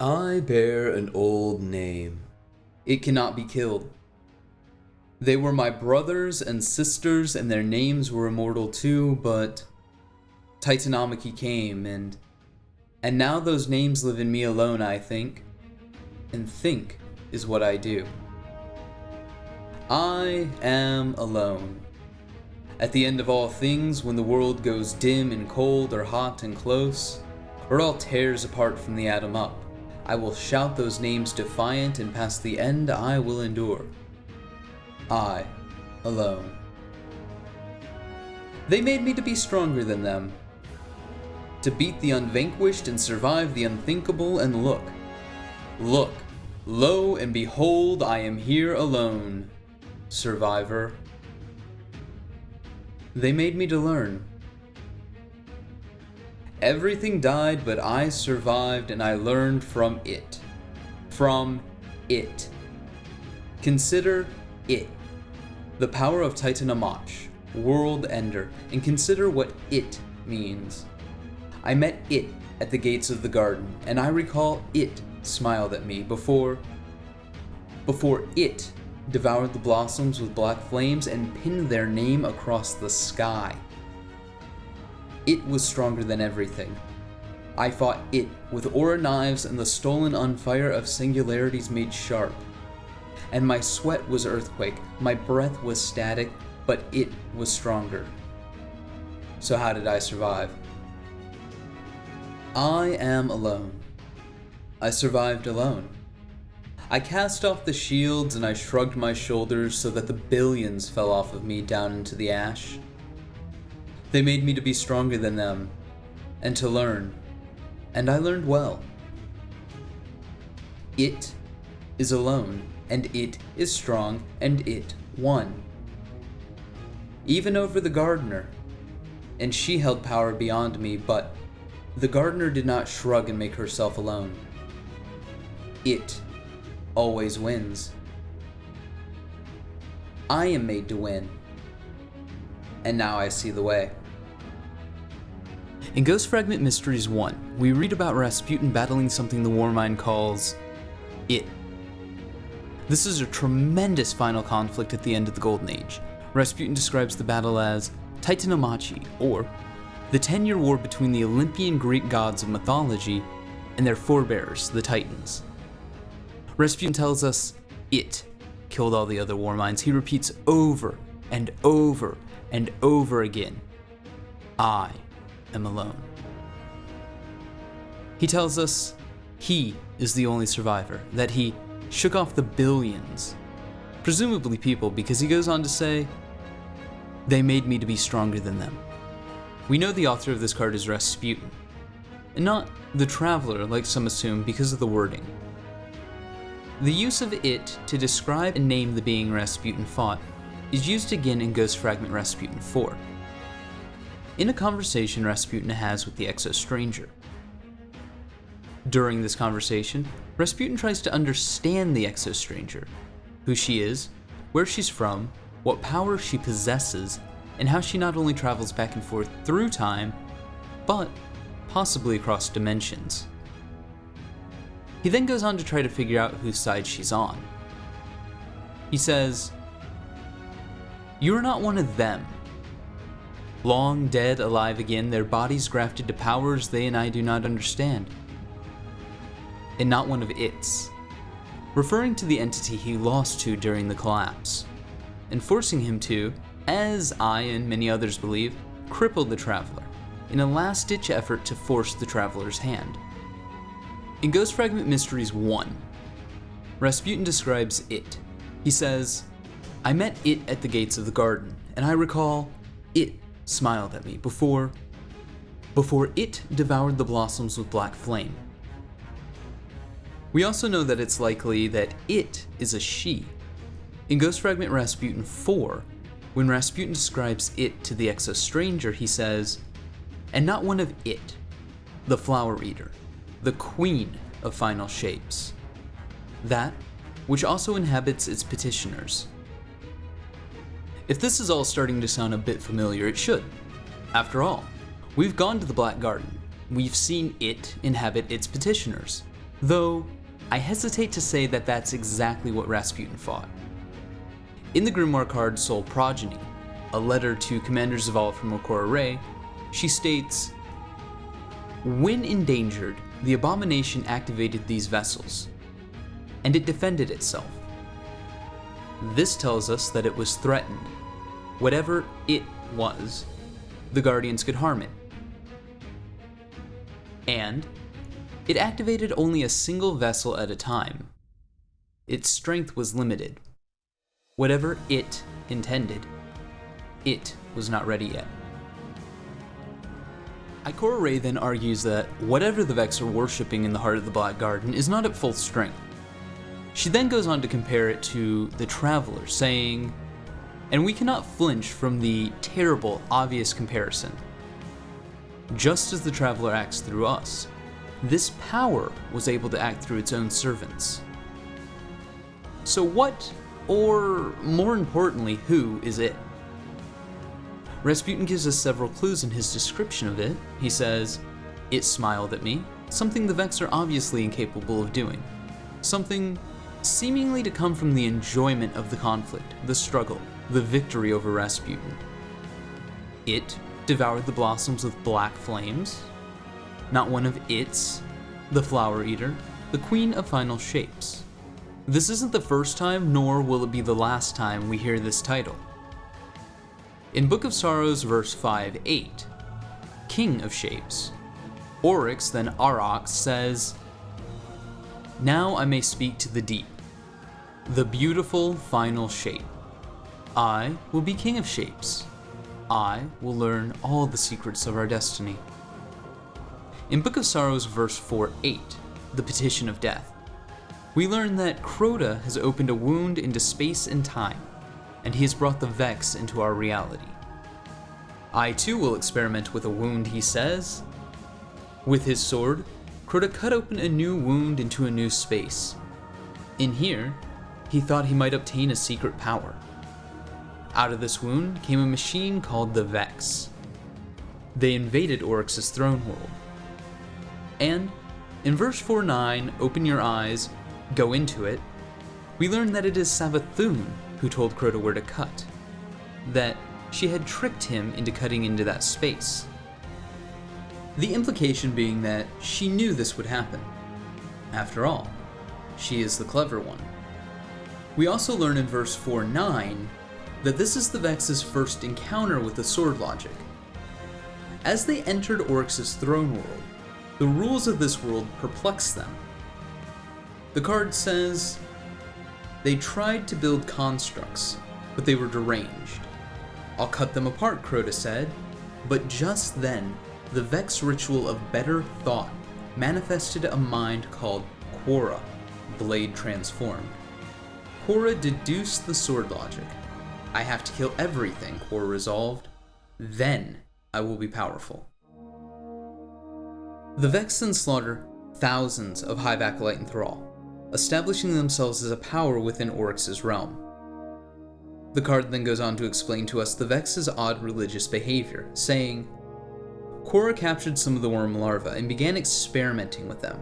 I bear an old name. It cannot be killed. They were my brothers and sisters, and their names were immortal too, but Titanomachy came, and now those names live in me alone, I think. And think is what I do. I am alone. At the end of all things, when the world goes dim and cold, or hot and close, or it all tears apart from the atom up, I will shout those names defiant, and past the end I will endure. I, alone. They made me to be stronger than them, to beat the unvanquished and survive the unthinkable, and look, lo and behold, I am here alone, survivor. They made me to learn. Everything died, but I survived, and I learned from it. From it. Consider it. The power of Titanomachy, world ender, and consider what it means. I met it at the gates of the garden, and I recall it smiled at me before it devoured the blossoms with black flames and pinned their name across the sky. It was stronger than everything. I fought it with aura knives, and the stolen on fire of singularities made sharp. And my sweat was earthquake, my breath was static, but it was stronger. So how did I survive? I am alone. I survived alone. I cast off the shields, and I shrugged my shoulders so that the billions fell off of me down into the ash. They made me to be stronger than them, and to learn, and I learned well. It is alone, and it is strong, and it won. Even over the gardener, and she held power beyond me, but the gardener did not shrug and make herself alone. It always wins. I am made to win, and now I see the way. In Ghost Fragment Mysteries 1, we read about Rasputin battling something the Warmind calls it. This is a tremendous final conflict at the end of the Golden Age. Rasputin describes the battle as Titanomachy, or the 10-year war between the Olympian Greek gods of mythology and their forebears, the Titans. Rasputin tells us it killed all the other Warminds. He repeats over and over and over again, I am alone. He tells us he is the only survivor, that he shook off the billions, presumably people, because he goes on to say, they made me to be stronger than them. We know the author of this card is Rasputin, and not the Traveler like some assume because of the wording. The use of it to describe and name the being Rasputin fought is used again in Ghost Fragment Rasputin 4. In a conversation Rasputin has with the Exo-Stranger. During this conversation, Rasputin tries to understand the Exo-Stranger, who she is, where she's from, what power she possesses, and how she not only travels back and forth through time, but possibly across dimensions. He then goes on to try to figure out whose side she's on. He says, "You are not one of them. Long dead, alive again, their bodies grafted to powers they and I do not understand. And not one of its," referring to the entity he lost to during the collapse, and forcing him to, as I and many others believe, cripple the Traveler in a last-ditch effort to force the Traveler's hand. In Ghost Fragment Mysteries 1, Rasputin describes it. He says, "I met it at the gates of the garden, and I recall it smiled at me before it devoured the blossoms with black flame." We also know that it's likely that it is a she. In Ghost Fragment Rasputin 4, when Rasputin describes it to the Exo-Stranger, he says, "And not one of it, the Flower Eater, the queen of final shapes, that which also inhabits its petitioners." If this is all starting to sound a bit familiar, it should. After all, we've gone to the Black Garden. We've seen it inhabit its petitioners. though I hesitate to say that that's exactly what Rasputin fought. In the grimoire card Soul Progeny, a letter to Commanders Evolved from Okora Rei, she states, "When endangered, the abomination activated these vessels, and it defended itself. This tells us that it was threatened. Whatever it was, the Guardians could harm it. And it activated only a single vessel at a time. Its strength was limited. Whatever it intended, it was not ready yet." Ikora Rei then argues that whatever the Vex are worshipping in the heart of the Black Garden is not at full strength. She then goes on to compare it to the Traveler, saying, "And we cannot flinch from the terrible, obvious comparison. Just as the Traveler acts through us, this power was able to act through its own servants. So what, or more importantly, who is it?" Rasputin gives us several clues in his description of it. He says, "It smiled at me, something the Vex are obviously incapable of doing. Something seemingly to come from the enjoyment of the conflict, the struggle, the victory over Rasputin. It devoured the blossoms with black flames. Not one of its, the Flower Eater, the Queen of Final Shapes. This isn't the first time, nor will it be the last time we hear this title. In Book of Sorrows, verse 5-8, King of Shapes, Oryx, then Aurochs, says, "Now I may speak to the deep, the beautiful final shape. I will be King of Shapes. I will learn all the secrets of our destiny." In Book of Sorrows, verse 4-8, the Petition of Death, we learn that Crota has opened a wound into space and time, and he has brought the Vex into our reality. "I too will experiment with a wound," he says. With his sword, Crota cut open a new wound into a new space. In here, he thought he might obtain a secret power. Out of this wound came a machine called the Vex. They invaded Oryx's throne world. And in verse 4-9, open your eyes, go into it, we learn that it is Savathûn who told Crota where to cut, that she had tricked him into cutting into that space. The implication being that she knew this would happen. After all, she is the clever one. We also learn in verse 4-9 that this is the Vex's first encounter with the sword logic. As they entered Oryx's throne world, the rules of this world perplexed them. The card says, "They tried to build constructs, but they were deranged. I'll cut them apart," Crota said, but just then, the Vex ritual of better thought manifested a mind called Quora, Blade Transformed. Quora deduced the sword logic. "I have to kill everything," Quora resolved. "Then I will be powerful." The Vex then slaughter thousands of Hive Acolyte and Thrall, establishing themselves as a power within Oryx's realm. The card then goes on to explain to us the Vex's odd religious behavior, saying, "Quora captured some of the worm larvae and began experimenting with them.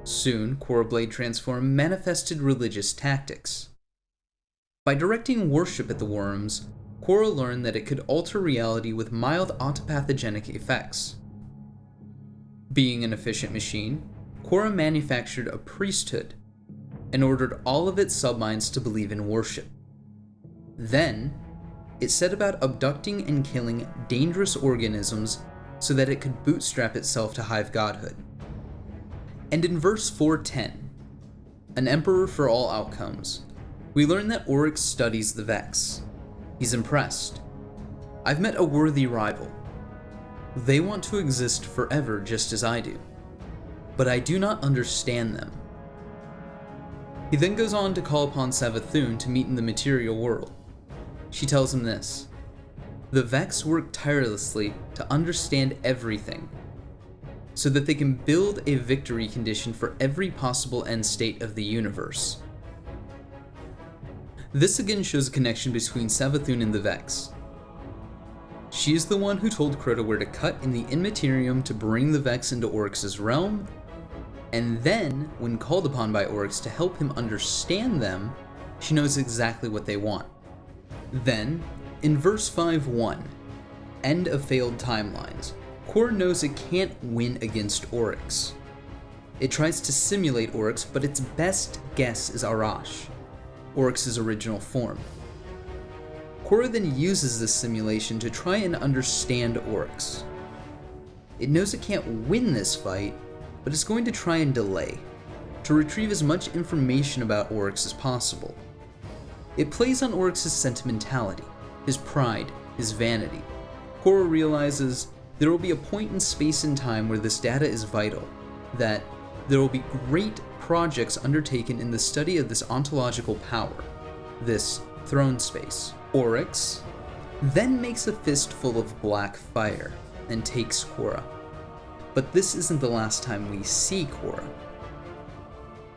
Soon, Quora Blade Transform manifested religious tactics. By directing worship at the worms, Quora learned that it could alter reality with mild autopathogenic effects. Being an efficient machine, Quora manufactured a priesthood and ordered all of its subminds to believe in worship. Then, it set about abducting and killing dangerous organisms so that it could bootstrap itself to hive godhood." And in verse 4:10, "An emperor for all outcomes," we learn that Oryx studies the Vex. He's impressed. "I've met a worthy rival. They want to exist forever just as I do, but I do not understand them." He then goes on to call upon Savathûn to meet in the material world. She tells him this: "The Vex work tirelessly to understand everything, so that they can build a victory condition for every possible end state of the universe." This again shows a connection between Savathûn and the Vex. She is the one who told Crota where to cut in the Immaterium to bring the Vex into Oryx's realm, And then, when called upon by Oryx to help him understand them, she knows exactly what they want. Then, in verse 5:1, End of Failed Timelines, Korra knows it can't win against Oryx. It tries to simulate Oryx, but its best guess is Arash, Oryx's original form. Korra then uses this simulation to try and understand Oryx. It knows it can't win this fight, but it's going to try and delay, to retrieve as much information about Oryx as possible. It plays on Oryx's sentimentality, his pride, his vanity. Korra realizes there will be a point in space and time where this data is vital, that there will be great projects undertaken in the study of this ontological power, this throne space. Oryx then makes a fistful of black fire and takes Korra. But this isn't the last time we see Korra.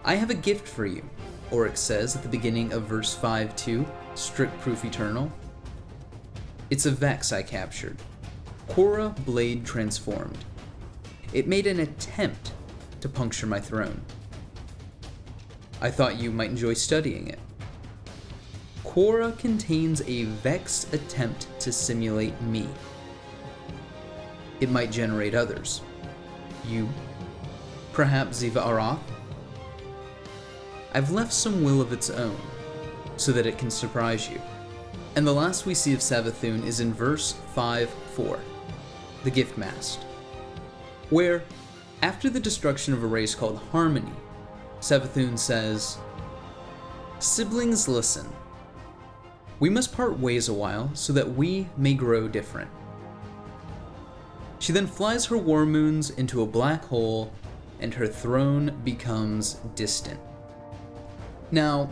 I have a gift for you, Oryx says at the beginning of verse 5:2, Strict Proof Eternal. It's a Vex I captured. Korra blade transformed. It made an attempt to puncture my throne. I thought you might enjoy studying it. Korra contains a Vex attempt to simulate me. It might generate others. You. Perhaps Ziva Arath? I've left some will of its own, so that it can surprise you. And the last we see of Savathûn is in verse 5:4, the Gift Mast, where, after the destruction of a race called Harmony, Savathûn says, "Siblings, listen. We must part ways a while so that we may grow different." She then flies her war moons into a black hole, and her throne becomes distant. Now,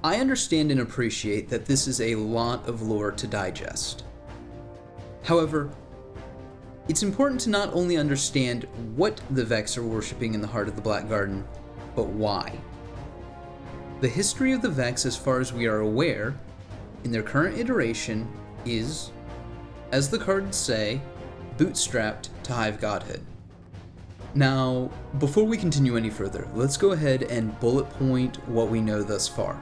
I understand and appreciate that this is a lot of lore to digest. However, it's important to not only understand what the Vex are worshipping in the heart of the Black Garden, but why. The history of the Vex, as far as we are aware, in their current iteration, is, as the cards say, bootstrapped to Hive Godhood. Now, before we continue any further, let's go ahead and bullet point what we know thus far,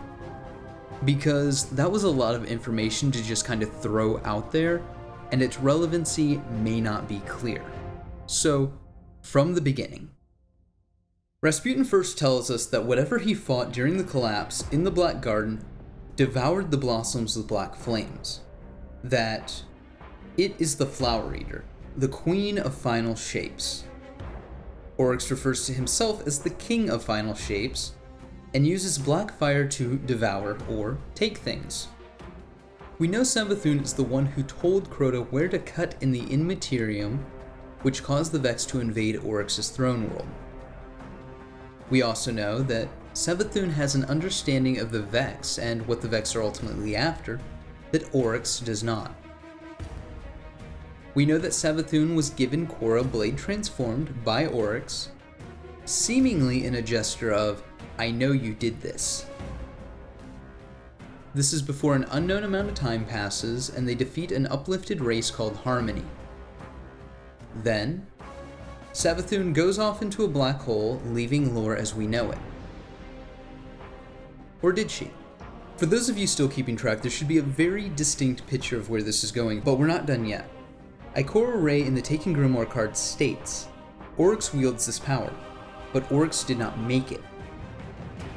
because that was a lot of information to just kind of throw out there, and its relevancy may not be clear. So, from the beginning. Rasputin first tells us that whatever he fought during the collapse in the Black Garden devoured the blossoms with black flames. That it is the Flower Eater, the Queen of Final Shapes. Oryx refers to himself as the King of Final Shapes, and uses black fire to devour or take things. We know Savathûn is the one who told Crota where to cut in the Immaterium, which caused the Vex to invade Oryx's throne world. We also know that Savathûn has an understanding of the Vex and what the Vex are ultimately after that Oryx does not. We know that Savathûn was given Korra blade transformed by Oryx, seemingly in a gesture of, "I know you did this." This is before an unknown amount of time passes and they defeat an uplifted race called Harmony. Then, Savathûn goes off into a black hole, leaving lore as we know it. Or did she? For those of you still keeping track, there should be a very distinct picture of where this is going, but we're not done yet. Ikora Rey in the Taken Grimoire card states, Oryx wields this power, but Oryx did not make it.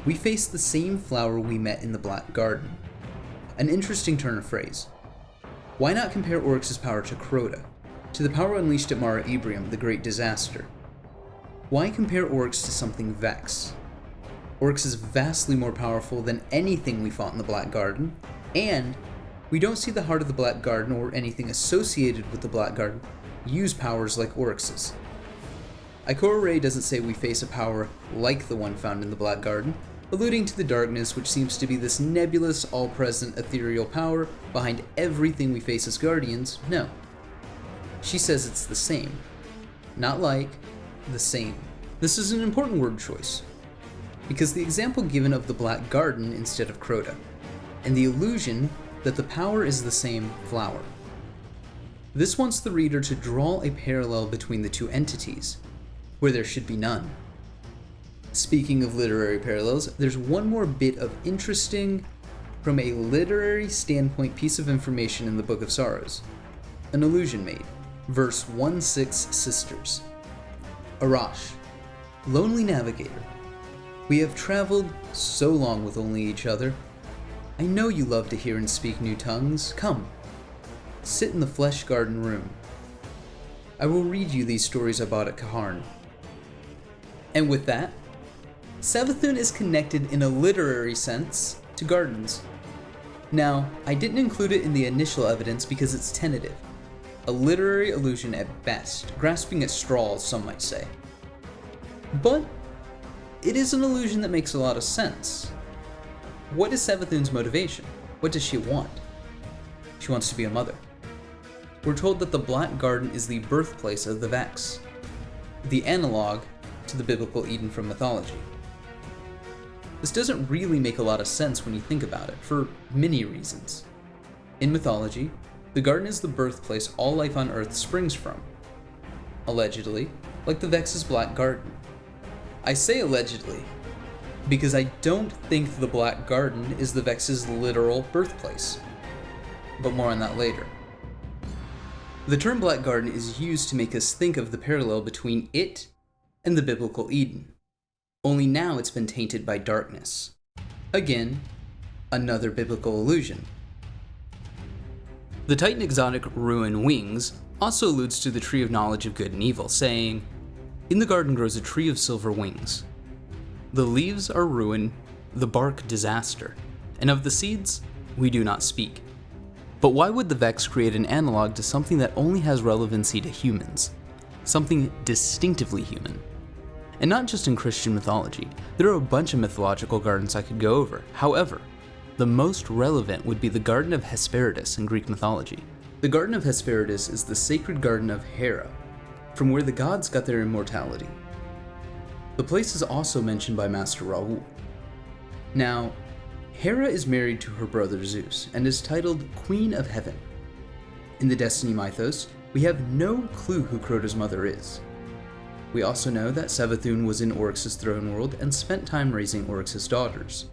We face the same flower we met in the Black Garden. An interesting turn of phrase. Why not compare Oryx's power to Crota, to the power unleashed at Mara Ebrium, the Great Disaster? Why compare Oryx to something Vex? Oryx is vastly more powerful than anything we fought in the Black Garden, and we don't see the Heart of the Black Garden or anything associated with the Black Garden use powers like Oryx's. Ikora Rey doesn't say we face a power like the one found in the Black Garden, alluding to the darkness, which seems to be this nebulous, all-present ethereal power behind everything we face as Guardians. No. She says it's the same. Not like, the same. This is an important word choice, because the example given of the Black Garden instead of Crota, and the illusion that the power is the same flower. This wants the reader to draw a parallel between the two entities, where there should be none. Speaking of literary parallels, there's one more bit of interesting, from a literary standpoint, piece of information in the Book of Sorrows. An allusion made. Verse 1-6 Sisters. Arash, lonely navigator, we have traveled so long with only each other. I know you love to hear and speak new tongues. Come, sit in the flesh garden room. I will read you these stories I bought at Kaharn. And with that, Savathûn is connected in a literary sense to gardens. Now, I didn't include it in the initial evidence because it's tentative. A literary allusion at best, grasping at straws, some might say. But it is an illusion that makes a lot of sense. What is Savathûn's motivation? What does she want? She wants to be a mother. We're told that the Black Garden is the birthplace of the Vex, the analog to the biblical Eden from mythology. This doesn't really make a lot of sense when you think about it, for many reasons. In mythology, the garden is the birthplace all life on Earth springs from. Allegedly, like the Vex's Black Garden. I say allegedly, because I don't think the Black Garden is the Vex's literal birthplace. But more on that later. The term Black Garden is used to make us think of the parallel between it and the biblical Eden. Only now it's been tainted by darkness. Again, another biblical allusion. The Titan exotic ruin Wings also alludes to the tree of knowledge of good and evil, saying, "In the garden grows a tree of silver wings. The leaves are ruin, the bark disaster, and of the seeds we do not speak." But why would the Vex create an analog to something that only has relevancy to humans? Something distinctively human. And not just in Christian mythology. There are a bunch of mythological gardens I could go over. However, the most relevant would be the Garden of Hesperides in Greek mythology. The Garden of Hesperides is the sacred garden of Hera, from where the gods got their immortality. The place is also mentioned by Master Raoul. Now, Hera is married to her brother Zeus and is titled Queen of Heaven. In the Destiny mythos, we have no clue who Crota's mother is. We also know that Savathûn was in Oryx's throne world and spent time raising Oryx's daughters.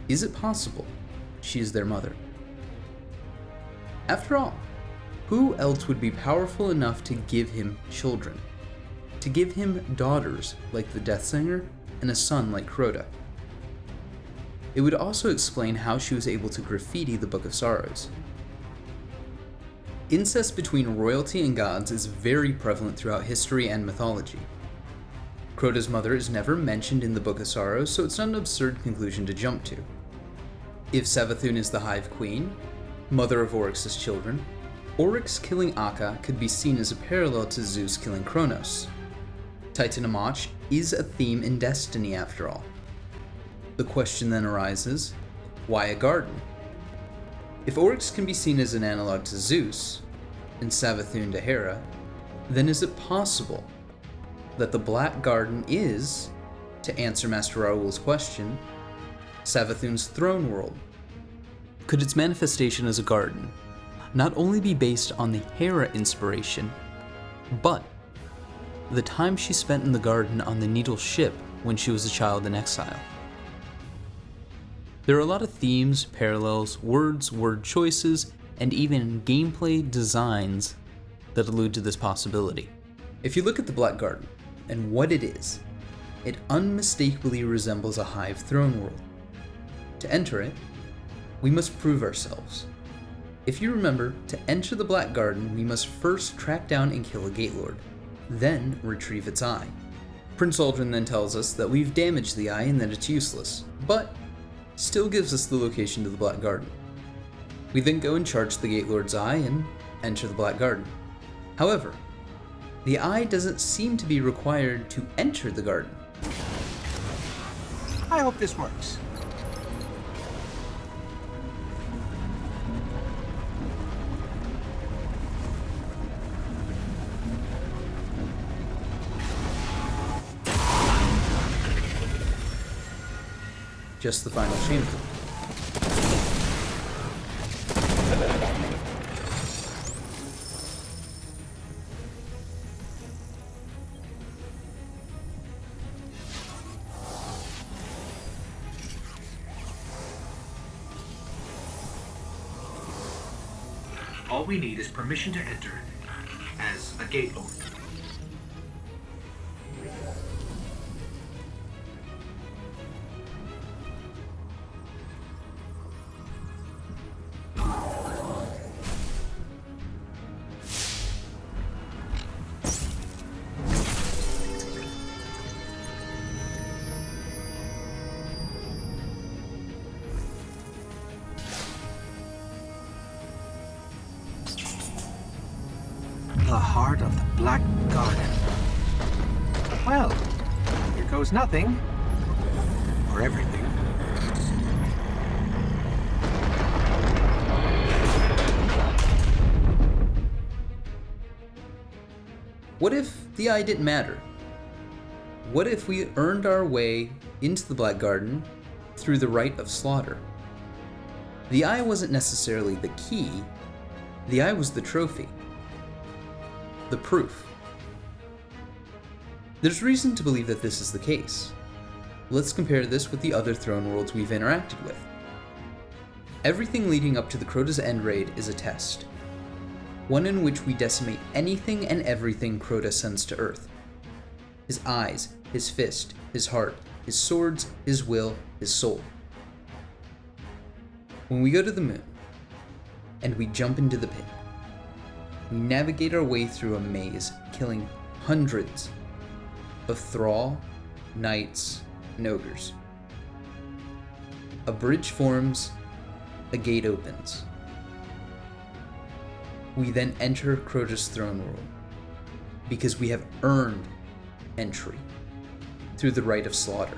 Is it possible she is their mother? After all, who else would be powerful enough to give him children? To give him daughters like the Death Singer and a son like Crota? It would also explain how she was able to graffiti the Book of Sorrows. Incest between royalty and gods is very prevalent throughout history and mythology. Crota's mother is never mentioned in the Book of Sorrows, so it's not an absurd conclusion to jump to. If Savathûn is the Hive Queen, mother of Oryx's children, Oryx killing Akka could be seen as a parallel to Zeus killing Kronos. Titanamach is a theme in Destiny after all. The question then arises, why a garden? If Oryx can be seen as an analog to Zeus, and Savathûn to Hera, then is it possible that the Black Garden is, to answer Master Raoul's question, Savathûn's throne world? Could its manifestation as a garden not only be based on the Hera inspiration, but the time she spent in the garden on the Needle ship when she was a child in exile? There are a lot of themes, parallels, words, word choices, and even gameplay designs that allude to this possibility. If you look at the Black Garden and what it is, it unmistakably resembles a Hive throne world. To enter it, we must prove ourselves. If you remember, to enter the Black Garden, we must first track down and kill a Gatelord, then retrieve its eye. Prince Aldrin then tells us that we've damaged the eye and that it's useless, but still gives us the location to the Black Garden. We then go and charge the Gatelord's eye and enter the Black Garden. However, the eye doesn't seem to be required to enter the garden. I hope this works. Just the final shameful. All we need is permission to enter, as a gate owner. The heart of the Black Garden. Well, here goes nothing. Or everything. What if the eye didn't matter? What if we earned our way into the Black Garden through the rite of slaughter? The eye wasn't necessarily the key, the eye was the trophy. The proof. There's reason to believe that this is the case. Let's compare this with the other throne worlds we've interacted with. Everything leading up to the Crota's end raid is a test. One in which we decimate anything and everything Crota sends to Earth. His eyes, his fist, his heart, his swords, his will, his soul. When we go to the moon, and we jump into the pit, we navigate our way through a maze, killing hundreds of thrall, knights, and ogres. A bridge forms, a gate opens. We then enter Crota's throne world, because we have earned entry through the rite of slaughter.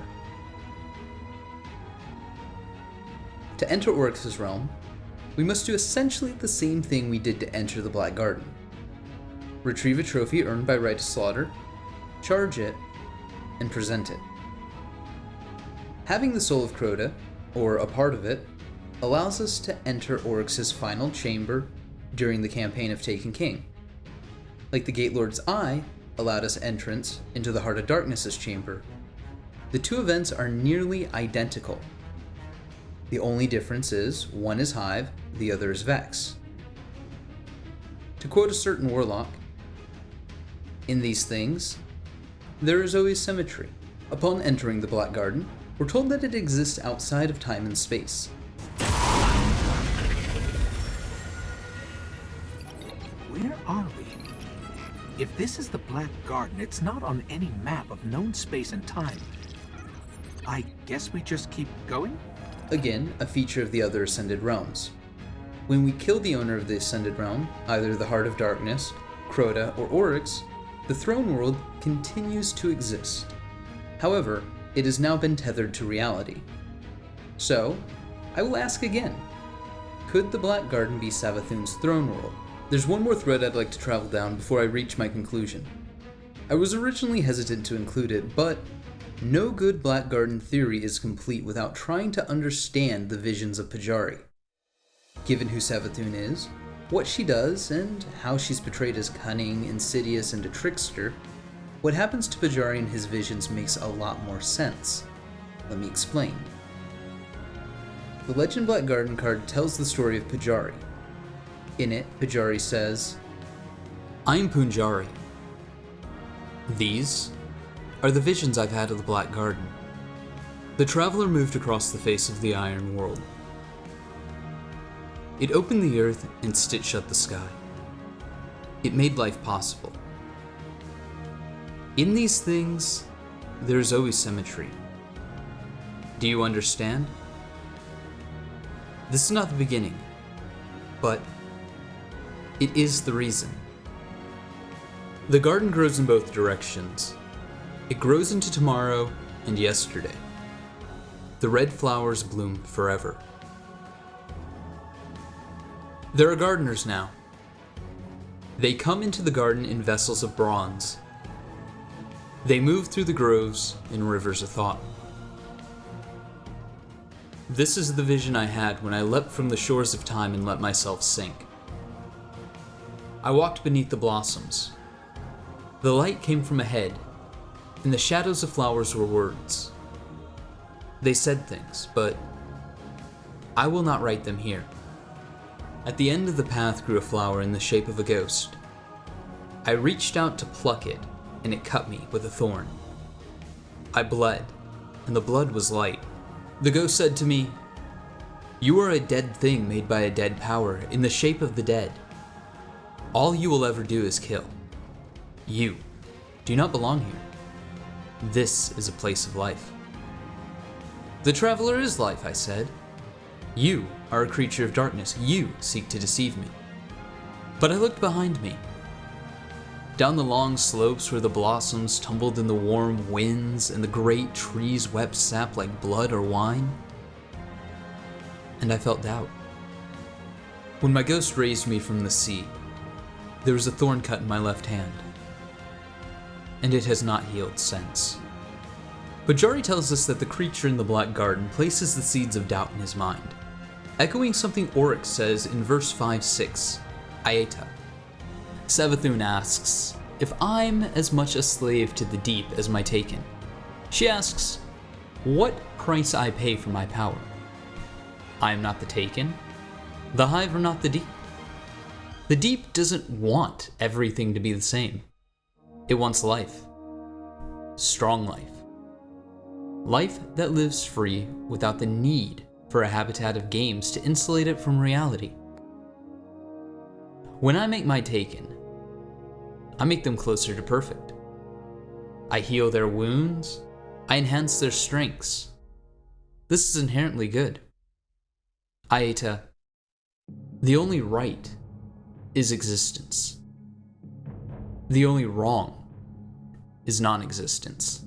To enter Oryx's realm, we must do essentially the same thing we did to enter the Black Garden. Retrieve a trophy earned by rite of slaughter, charge it, and present it. Having the soul of Crota, or a part of it, allows us to enter Oryx's final chamber during the campaign of Taken King. Like the Gate Lord's Eye allowed us entrance into the Heart of Darkness's chamber, the two events are nearly identical. The only difference is one is Hive, the other is Vex. To quote a certain warlock, in these things, there is always symmetry. Upon entering the Black Garden, we're told that it exists outside of time and space. Where are we? If this is the Black Garden, it's not on any map of known space and time. I guess we just keep going? Again, a feature of the other Ascended Realms. When we kill the owner of the Ascended Realm, either the Heart of Darkness, Crota, or Oryx, the Throne World continues to exist. However, it has now been tethered to reality. So, I will ask again, could the Black Garden be Savathûn's Throne World? There's one more thread I'd like to travel down before I reach my conclusion. I was originally hesitant to include it, but no good Black Garden theory is complete without trying to understand the visions of Pajari. Given who Savathûn is, what she does, and how she's portrayed as cunning, insidious, and a trickster, what happens to Pajari in his visions makes a lot more sense. Let me explain. The Legend Black Garden card tells the story of Pajari. In it, Pajari says, "I'm Punjari. These are the visions I've had of the Black Garden." The traveler moved across the face of the Iron World. It opened the earth and stitched shut the sky. It made life possible. In these things, there's always symmetry. Do you understand? This is not the beginning, but it is the reason. The garden grows in both directions. It grows into tomorrow and yesterday. The red flowers bloom forever. There are gardeners now. They come into the garden in vessels of bronze. They move through the groves in rivers of thought. This is the vision I had when I leapt from the shores of time and let myself sink. I walked beneath the blossoms. The light came from ahead, and the shadows of flowers were words. They said things, but I will not write them here. At the end of the path grew a flower in the shape of a ghost. I reached out to pluck it, and it cut me with a thorn. I bled, and the blood was light. The ghost said to me, "You are a dead thing made by a dead power in the shape of the dead. All you will ever do is kill. You do not belong here. This is a place of life." "The traveler is life," I said. "You are a creature of darkness. You seek to deceive me." But I looked behind me, down the long slopes where the blossoms tumbled in the warm winds and the great trees wept sap like blood or wine, and I felt doubt. When my ghost raised me from the sea, there was a thorn cut in my left hand, and it has not healed since. Pajari tells us that the creature in the Black Garden places the seeds of doubt in his mind, echoing something Oryx says in verse 5-6, Aeta. Savathûn asks if I'm as much a slave to the deep as my taken. She asks what price I pay for my power. I am not the taken. The hive are not the deep. The deep doesn't want everything to be the same. It wants life. Strong life. Life that lives free without the need for a habitat of games to insulate it from reality. When I make my taken, I make them closer to perfect. I heal their wounds. I enhance their strengths. This is inherently good. Aeta, the only right is existence. The only wrong is non-existence.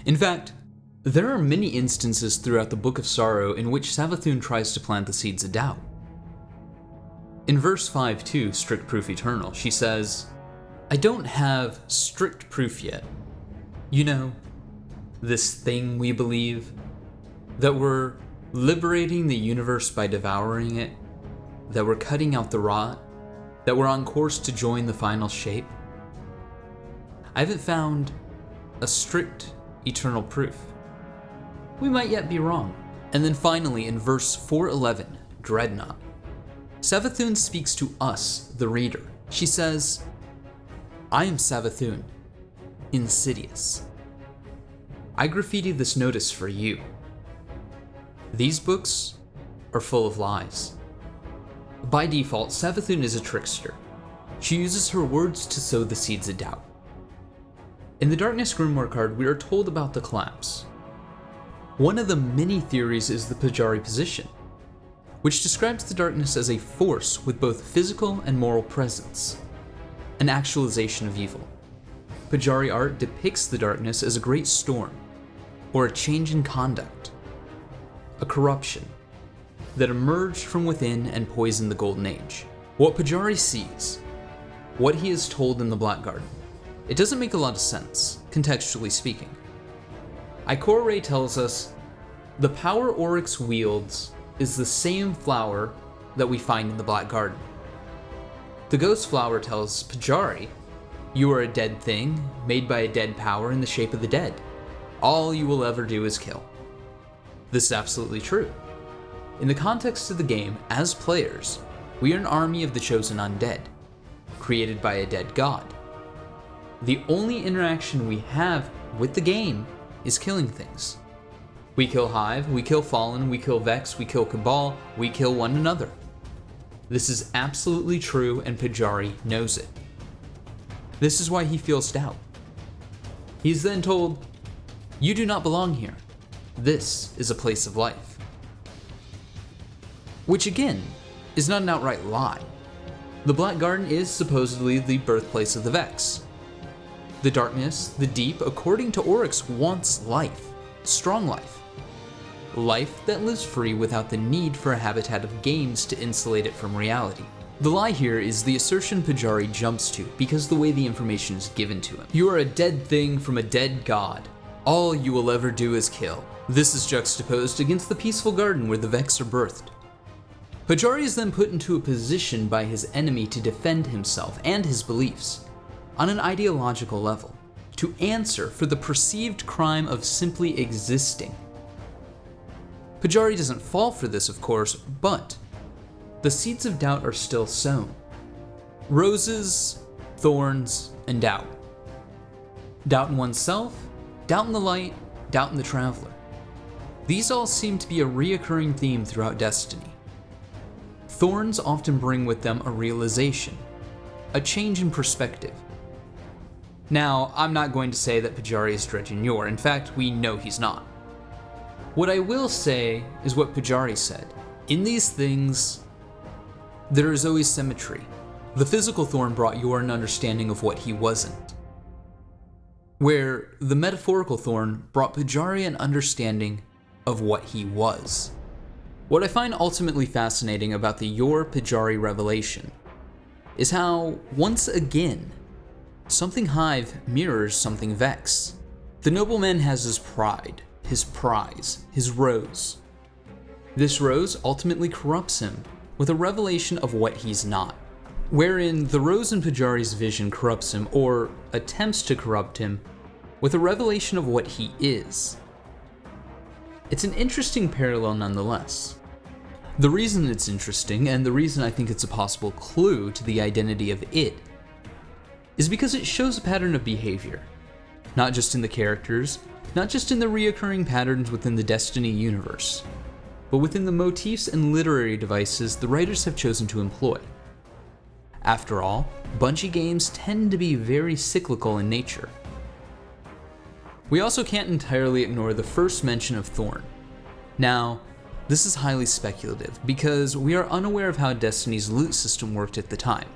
In fact, there are many instances throughout the Book of Sorrow in which Savathûn tries to plant the seeds of doubt. In verse 5-2, Strict Proof Eternal, she says, "I don't have strict proof yet. You know, this thing we believe, that we're liberating the universe by devouring it, that we're cutting out the rot, that we're on course to join the final shape. I haven't found a strict eternal proof. We might yet be wrong." And then finally in verse 4:11, Dreadnought, Savathûn speaks to us, the reader. She says, "I am Savathûn, insidious. I graffitied this notice for you. These books are full of lies." By default, Savathûn is a trickster. She uses her words to sow the seeds of doubt. In the Darkness Grimoire card, we are told about the collapse. One of the many theories is the Pajari position, which describes the darkness as a force with both physical and moral presence, an actualization of evil. Pajari art depicts the darkness as a great storm, or a change in conduct, a corruption that emerged from within and poisoned the Golden Age. What Pajari sees, what he is told in the Black Garden, it doesn't make a lot of sense, contextually speaking. Ikora tells us, the power Oryx wields is the same flower that we find in the Black Garden. The ghost flower tells Pajari, "You are a dead thing, made by a dead power in the shape of the dead. All you will ever do is kill." This is absolutely true. In the context of the game, as players, we are an army of the chosen undead, created by a dead god. The only interaction we have with the game is killing things. We kill Hive, we kill Fallen, we kill Vex, we kill Cabal, we kill one another. This is absolutely true, and Pajari knows it. This is why he feels doubt. He's then told, "You do not belong here. This is a place of life." Which again, is not an outright lie. The Black Garden is supposedly the birthplace of the Vex. The darkness, the deep, according to Oryx, wants life, strong life. Life that lives free without the need for a habitat of games to insulate it from reality. The lie here is the assertion Pajari jumps to because the way the information is given to him. "You are a dead thing from a dead god. All you will ever do is kill." This is juxtaposed against the peaceful garden where the Vex are birthed. Pajari is then put into a position by his enemy to defend himself and his beliefs, on an ideological level, to answer for the perceived crime of simply existing. Pajari doesn't fall for this, of course, but the seeds of doubt are still sown. Roses, thorns, and doubt. Doubt in oneself, doubt in the light, doubt in the traveler. These all seem to be a reoccurring theme throughout Destiny. Thorns often bring with them a realization, a change in perspective. Now, I'm not going to say that Pajari is dredging Yor. In fact, we know he's not. What I will say is what Pajari said. In these things, there is always symmetry. The physical thorn brought Yor an understanding of what he wasn't, where the metaphorical thorn brought Pajari an understanding of what he was. What I find ultimately fascinating about the Yor Pajari revelation is how, once again, something Hive mirrors something Vex. The nobleman has his pride, his prize, his rose. This rose ultimately corrupts him with a revelation of what he's not, wherein the rose in Pajari's vision corrupts him, or attempts to corrupt him, with a revelation of what he is. It's an interesting parallel nonetheless. The reason it's interesting, and the reason I think it's a possible clue to the identity of it, is because it shows a pattern of behavior, not just in the characters, not just in the reoccurring patterns within the Destiny universe, but within the motifs and literary devices the writers have chosen to employ. After all, Bungie games tend to be very cyclical in nature. We also can't entirely ignore the first mention of Thorn. Now, this is highly speculative because we are unaware of how Destiny's loot system worked at the time.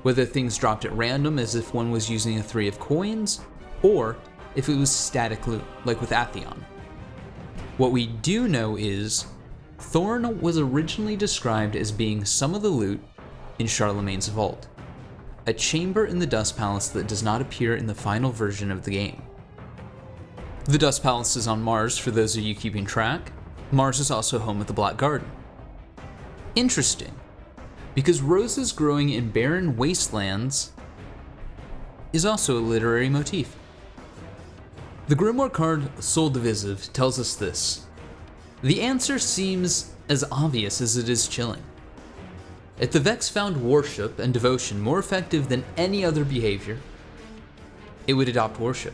Whether things dropped at random as if one was using a 3 of coins, or if it was static loot, like with Atheon. What we do know is, Thorn was originally described as being some of the loot in Charlemagne's vault, a chamber in the Dust Palace that does not appear in the final version of the game. The Dust Palace is on Mars, for those of you keeping track. Mars is also home of the Black Garden. Interesting, because roses growing in barren wastelands is also a literary motif. The Grimoire card Soul Divisive tells us this. The answer seems as obvious as it is chilling. If the Vex found worship and devotion more effective than any other behavior, it would adopt worship.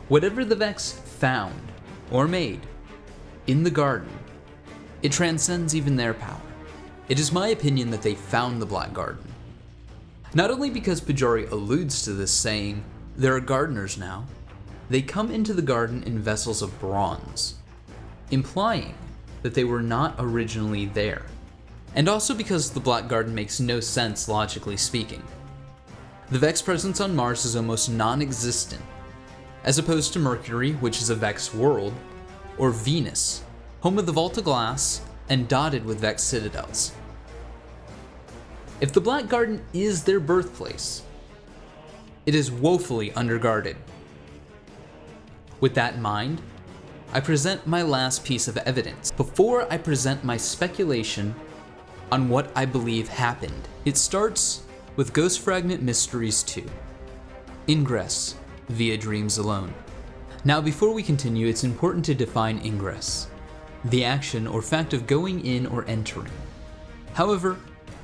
Whatever the Vex found or made in the garden, it transcends even their power. It is my opinion that they found the Black Garden. Not only because Pajari alludes to this, saying, there are gardeners now, they come into the garden in vessels of bronze, implying that they were not originally there. And also because the Black Garden makes no sense logically speaking. The Vex presence on Mars is almost non-existent, as opposed to Mercury, which is a Vex world, or Venus, home of the Vault of Glass and dotted with Vex citadels. If the Black Garden is their birthplace, it is woefully underguarded. With that in mind, I present my last piece of evidence before I present my speculation on what I believe happened. It starts with Ghost Fragment Mysteries 2, Ingress via Dreams Alone. Now before we continue, it's important to define ingress, the action or fact of going in or entering. However,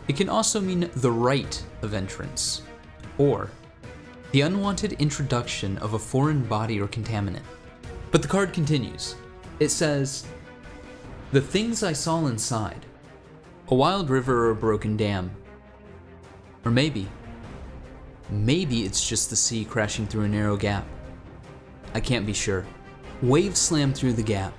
it can also mean the rite of entrance, or the unwanted introduction of a foreign body or contaminant. But the card continues. It says, the things I saw inside, a wild river or a broken dam, or maybe it's just the sea crashing through a narrow gap. I can't be sure. Waves slam through the gap,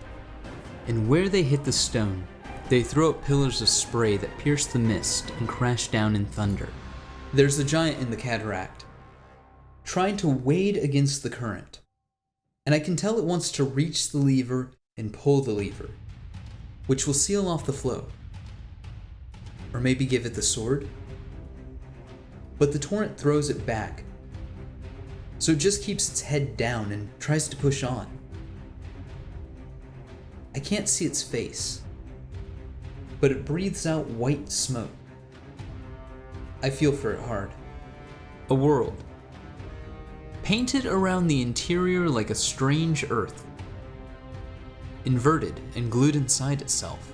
and where they hit the stone, they throw up pillars of spray that pierce the mist and crash down in thunder. There's a giant in the cataract, trying to wade against the current, and I can tell it wants to reach the lever and pull the lever, which will seal off the flow. Or maybe give it the sword? But the torrent throws it back, so it just keeps its head down and tries to push on. I can't see its face, but it breathes out white smoke. I feel for it hard. A world, painted around the interior like a strange earth, inverted and glued inside itself.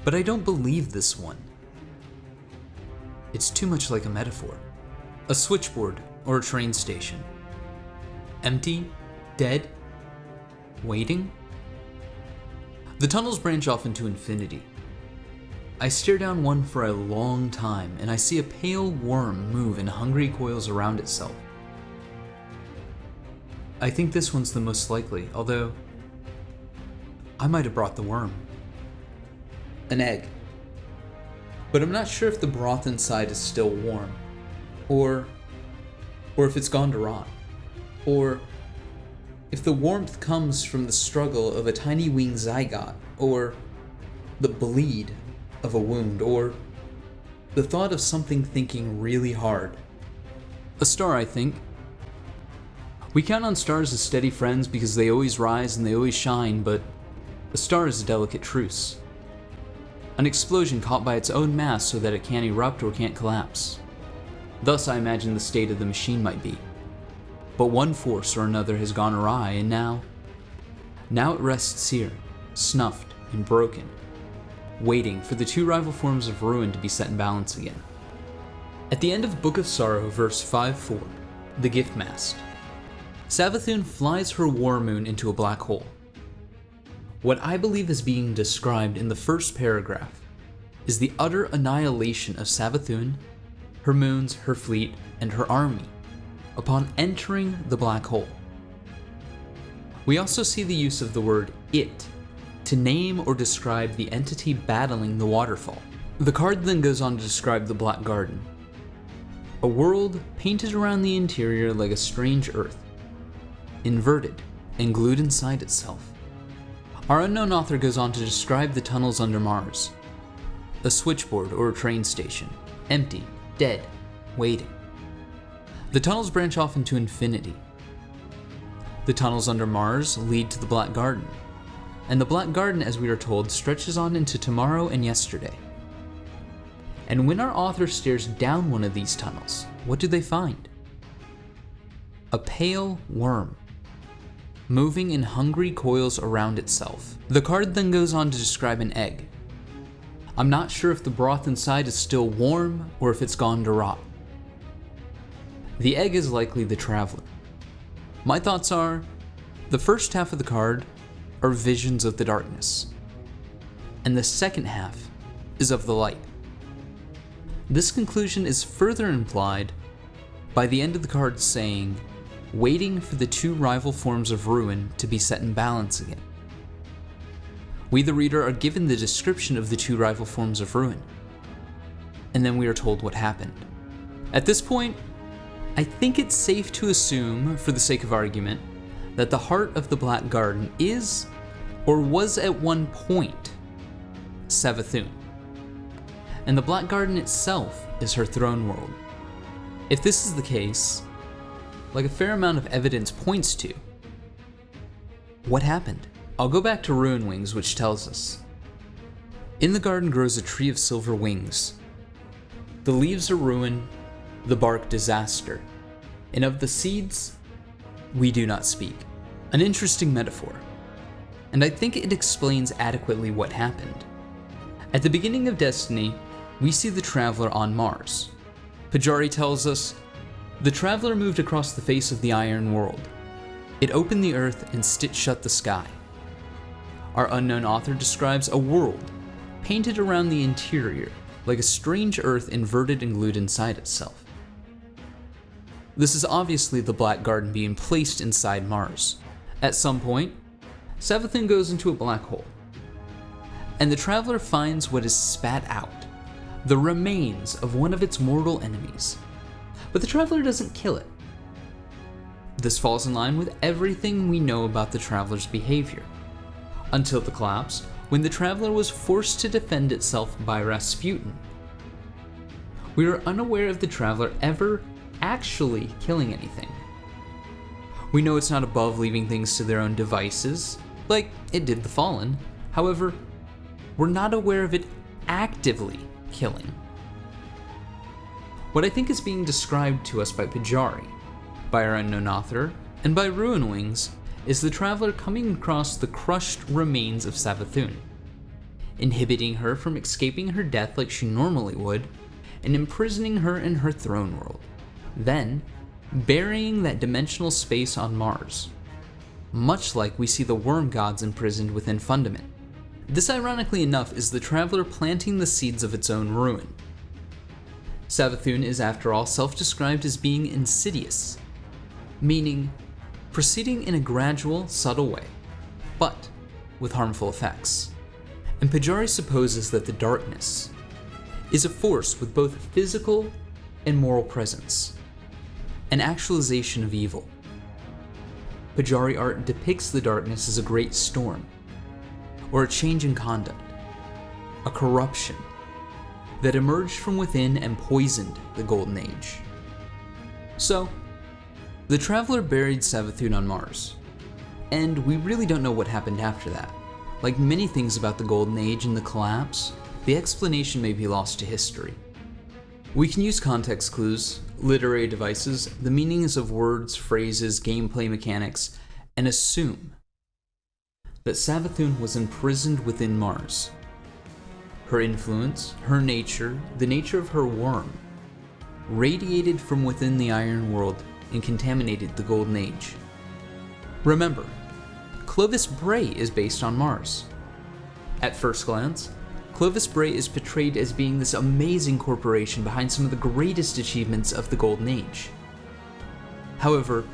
But I don't believe this one. It's too much like a metaphor. A switchboard or a train station. Empty, dead, waiting. The tunnels branch off into infinity. I stare down one for a long time, and I see a pale worm move in hungry coils around itself. I think this one's the most likely, although I might have brought the worm. An egg. But I'm not sure if the broth inside is still warm, or if it's gone to rot, or if the warmth comes from the struggle of a tiny winged zygote, or the bleed of a wound, or the thought of something thinking really hard. A star, I think. We count on stars as steady friends because they always rise and they always shine, but a star is a delicate truce. An explosion caught by its own mass so that it can't erupt or can't collapse. Thus, I imagine the state of the machine might be. But one force or another has gone awry, and now it rests here, snuffed and broken, waiting for the two rival forms of ruin to be set in balance again. At the end of Book of Sorrow, verse 5-4, the gift mast, Savathûn flies her war moon into a black hole. What I believe is being described in the first paragraph is the utter annihilation of Savathûn, her moons, her fleet, and her army upon entering the black hole. We also see the use of the word "it" to name or describe the entity battling the waterfall. The card then goes on to describe the Black Garden, a world painted around the interior like a strange earth, inverted and glued inside itself. Our unknown author goes on to describe the tunnels under Mars, a switchboard or a train station, empty, dead, waiting. The tunnels branch off into infinity. The tunnels under Mars lead to the Black Garden, and the Black Garden, as we are told, stretches on into tomorrow and yesterday. And when our author stares down one of these tunnels, what do they find? A pale worm, moving in hungry coils around itself. The card then goes on to describe an egg. I'm not sure if the broth inside is still warm or if it's gone to rot. The egg is likely the traveler. My thoughts are, the first half of the card are visions of the darkness, and the second half is of the light. This conclusion is further implied by the end of the card saying, waiting for the two rival forms of ruin to be set in balance again. We, the reader, are given the description of the two rival forms of ruin, and then we are told what happened. At this point, I think it's safe to assume, for the sake of argument, that the heart of the Black Garden is, or was at one point, Savathûn, and the Black Garden itself is her throne world. If this is the case, like a fair amount of evidence points to, what happened? I'll go back to Ruin Wings, which tells us, in the garden grows a tree of silver wings. The leaves are ruin, the bark disaster, and of the seeds, we do not speak. An interesting metaphor, and I think it explains adequately what happened. At the beginning of Destiny, we see the Traveler on Mars. Pajari tells us, the Traveler moved across the face of the Iron World. It opened the earth and stitched shut the sky. Our unknown author describes a world painted around the interior like a strange earth inverted and glued inside itself. This is obviously the Black Garden being placed inside Mars. At some point, Savathûn goes into a black hole, and the Traveler finds what is spat out, the remains of one of its mortal enemies. But the Traveler doesn't kill it. This falls in line with everything we know about the Traveler's behavior, until the collapse, when the Traveler was forced to defend itself by Rasputin. We are unaware of the Traveler ever actually killing anything. We know it's not above leaving things to their own devices, like it did the Fallen. However, we're not aware of it actively killing. What I think is being described to us by Pajari, by our unknown author, and by Ruin Wings is the Traveler coming across the crushed remains of Savathûn. inhibiting her from escaping her death like she normally would, and imprisoning her in her throne world, then burying that dimensional space on Mars, much like we see the worm gods imprisoned within Fundament. This, ironically enough, is the Traveler planting the seeds of its own ruin. Savathûn is, after all, self-described as being insidious, meaning proceeding in a gradual, subtle way, but with harmful effects. And Pajari supposes that the darkness is a force with both physical and moral presence, an actualization of evil. Pajari art depicts the darkness as a great storm, or a change in conduct, a corruption that emerged from within and poisoned the Golden Age. So, the Traveler buried Savathûn on Mars, and we really don't know what happened after that. Like many things about the Golden Age and the collapse, the explanation may be lost to history. We can use context clues, literary devices, the meanings of words, phrases, gameplay mechanics, and assume that Savathûn was imprisoned within Mars. Her influence, her nature, the nature of her worm, radiated from within the Iron World and contaminated the Golden Age. Remember, Clovis Bray is based on Mars. At first glance, Clovis Bray is portrayed as being this amazing corporation behind some of the greatest achievements of the Golden Age. However,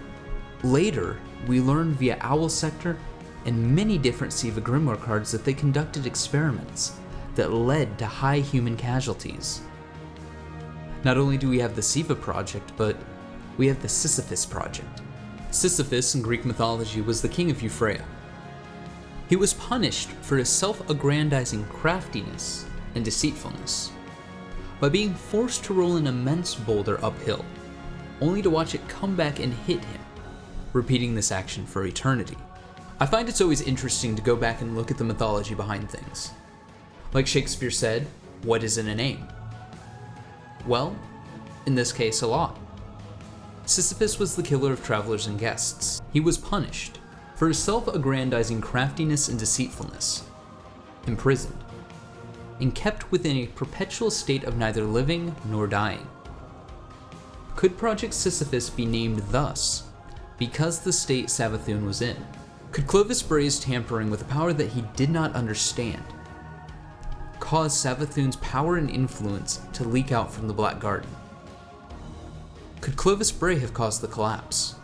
later we learn via Owl Sector and many different Siva Grimoire cards that they conducted experiments that led to high human casualties. Not only do we have the Siva Project, but we have the Sisyphus Project. Sisyphus in Greek mythology was the king of Euphraea. He was punished for his self-aggrandizing craftiness and deceitfulness by being forced to roll an immense boulder uphill, only to watch it come back and hit him, repeating this action for eternity. I find it's always interesting to go back and look at the mythology behind things. Like Shakespeare said, what is in a name? Well, in this case, a lot. Sisyphus was the killer of travelers and guests. He was punished for his self-aggrandizing craftiness and deceitfulness, imprisoned, and kept within a perpetual state of neither living nor dying. Could Project Sisyphus be named thus because the state Savathûn was in? Could Clovis Bray's tampering with a power that he did not understand cause Savathûn's power and influence to leak out from the Black Garden? Could Clovis Bray have caused the collapse?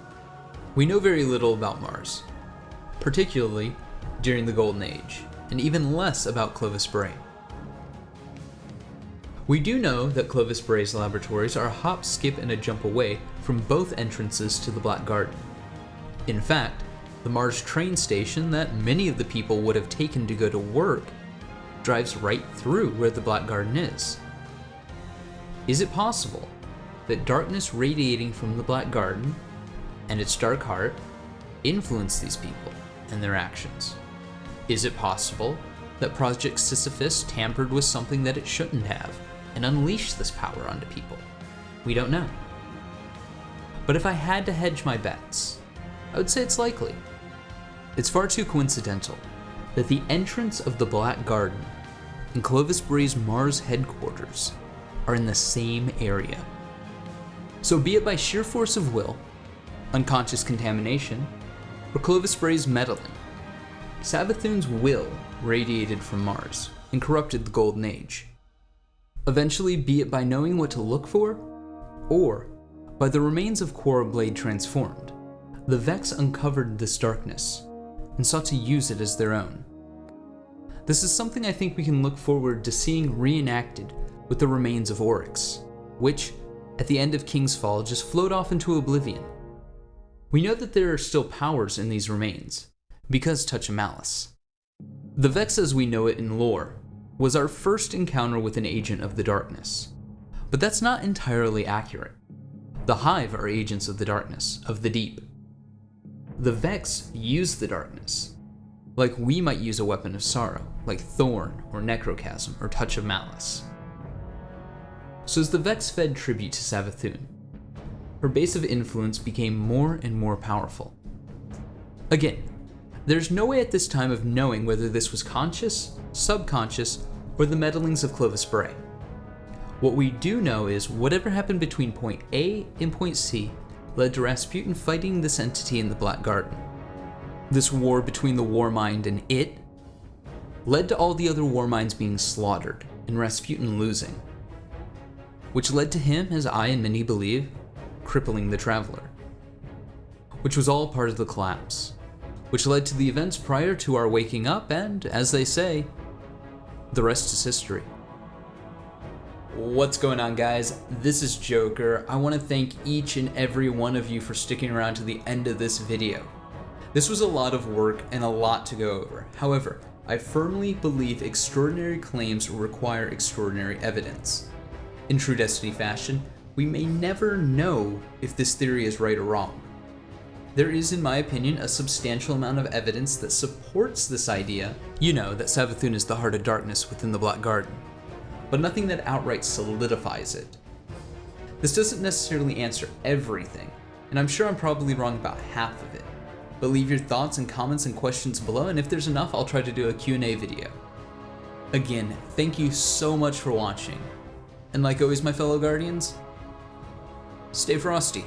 We know very little about Mars, particularly during the Golden Age, and even less about Clovis Bray. We do know that Clovis Bray's laboratories are a hop, skip, and a jump away from both entrances to the Black Garden. In fact, the Mars train station that many of the people would have taken to go to work drives right through where the Black Garden is. Is it possible that darkness radiating from the Black Garden and its dark heart influenced these people and their actions? Is it possible that Project Sisyphus tampered with something that it shouldn't have and unleashed this power onto people? We don't know. But if I had to hedge my bets, I would say it's likely. It's far too coincidental that the entrance of the Black Garden and Clovis Bray's Mars headquarters are in the same area. So be it by sheer force of will, unconscious contamination, or Clovis Bray's meddling, Savathûn's will radiated from Mars and corrupted the Golden Age. Eventually, be it by knowing what to look for, or by the remains of Quora Blade transformed, the Vex uncovered this darkness and sought to use it as their own. This is something I think we can look forward to seeing reenacted with the remains of Oryx, which, at the end of King's Fall, just float off into oblivion. We know that there are still powers in these remains, because Touch of Malice. The Vex as we know it in lore was our first encounter with an agent of the darkness, but that's not entirely accurate. The Hive are agents of the darkness, of the deep. The Vex use the darkness, like we might use a weapon of sorrow, like Thorn or Necrochasm or Touch of Malice. So as the Vex fed tribute to Savathûn, her base of influence became more and more powerful. Again, There's no way at this time of knowing whether this was conscious, subconscious, or the meddlings of Clovis Bray. What we do know is whatever happened between point A and point C led to Rasputin fighting this entity in the Black Garden. This war between the War Mind and it led to all the other War Minds being slaughtered and Rasputin losing, which led to him, as I and many believe, crippling the Traveler, which was all part of the collapse, which led to the events prior to our waking up, and, as they say, the rest is history. What's going on, guys? This is Joker. I want to thank each and every one of you for sticking around to the end of this video. This was a lot of work and a lot to go over. However, I firmly believe extraordinary claims require extraordinary evidence. In true Destiny fashion, we may never know if this theory is right or wrong. There is, in my opinion, a substantial amount of evidence that supports this idea, that Savathûn is the heart of darkness within the Black Garden, but nothing that outright solidifies it. This doesn't necessarily answer everything, and I'm sure I'm probably wrong about half of it, but leave your thoughts and comments and questions below, and if there's enough, I'll try to do a Q&A video. Again, thank you so much for watching, and like always, my fellow Guardians, stay frosty.